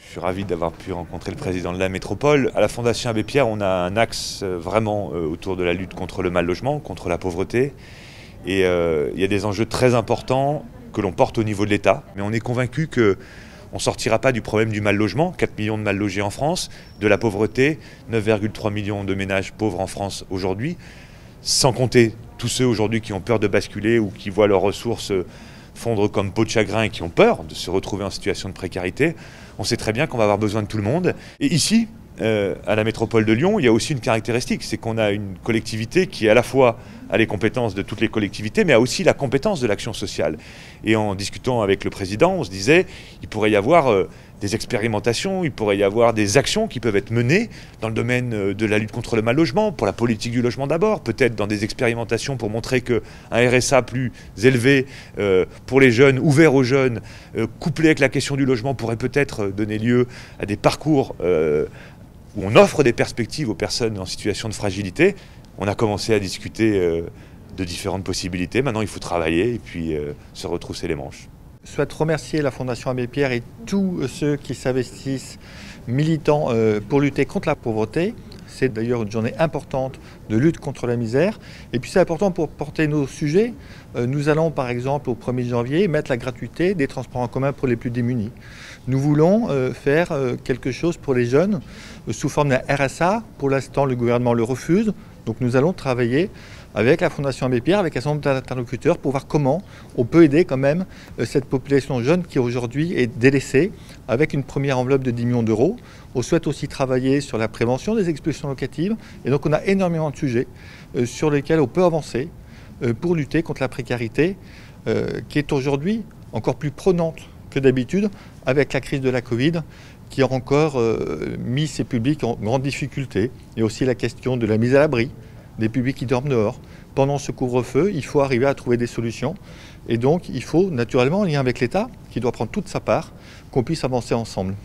Je suis ravi d'avoir pu rencontrer le président de la métropole. À la Fondation Abbé Pierre, on a un axe vraiment autour de la lutte contre le mal-logement, contre la pauvreté. Et il y a des enjeux très importants que l'on porte au niveau de l'État. Mais on est convaincu qu'on ne sortira pas du problème du mal-logement, 4 millions de mal-logés en France, de la pauvreté, 9,3 millions de ménages pauvres en France aujourd'hui, sans compter tous ceux aujourd'hui qui ont peur de basculer ou qui voient leurs ressources fondre comme peau de chagrin et qui ont peur de se retrouver en situation de précarité. On sait très bien qu'on va avoir besoin de tout le monde. Et ici, à la métropole de Lyon, il y a aussi une caractéristique, c'est qu'on a une collectivité qui à la fois a les compétences de toutes les collectivités, mais a aussi la compétence de l'action sociale. Et en discutant avec le président, on se disait qu'il pourrait y avoir des expérimentations, il pourrait y avoir des actions qui peuvent être menées dans le domaine de la lutte contre le mal-logement, pour la politique du logement d'abord, peut-être dans des expérimentations pour montrer qu'un RSA plus élevé pour les jeunes, ouvert aux jeunes, couplé avec la question du logement, pourrait peut-être donner lieu à des parcours où on offre des perspectives aux personnes en situation de fragilité. On a commencé à discuter de différentes possibilités. Maintenant, il faut travailler et puis se retrousser les manches. Je souhaite remercier la Fondation Abbé Pierre et tous ceux qui s'investissent, militants pour lutter contre la pauvreté. C'est d'ailleurs une journée importante de lutte contre la misère. Et puis c'est important pour porter nos sujets. Nous allons par exemple au 1er janvier mettre la gratuité des transports en commun pour les plus démunis. Nous voulons faire quelque chose pour les jeunes sous forme d'un RSA. Pour l'instant, le gouvernement le refuse. Donc nous allons travailler avec la Fondation Abbé Pierre, avec un certain nombre d'interlocuteurs pour voir comment on peut aider quand même cette population jeune qui aujourd'hui est délaissée avec une première enveloppe de 10 millions d'euros. On souhaite aussi travailler sur la prévention des expulsions locatives et donc on a énormément de sujets sur lesquels on peut avancer pour lutter contre la précarité qui est aujourd'hui encore plus prenante que d'habitude avec la crise de la Covid qui a encore mis ces publics en grande difficulté. Et aussi la question de la mise à l'abri des publics qui dorment dehors. Pendant ce couvre-feu, il faut arriver à trouver des solutions. Et donc, il faut naturellement, en lien avec l'État, qui doit prendre toute sa part, qu'on puisse avancer ensemble.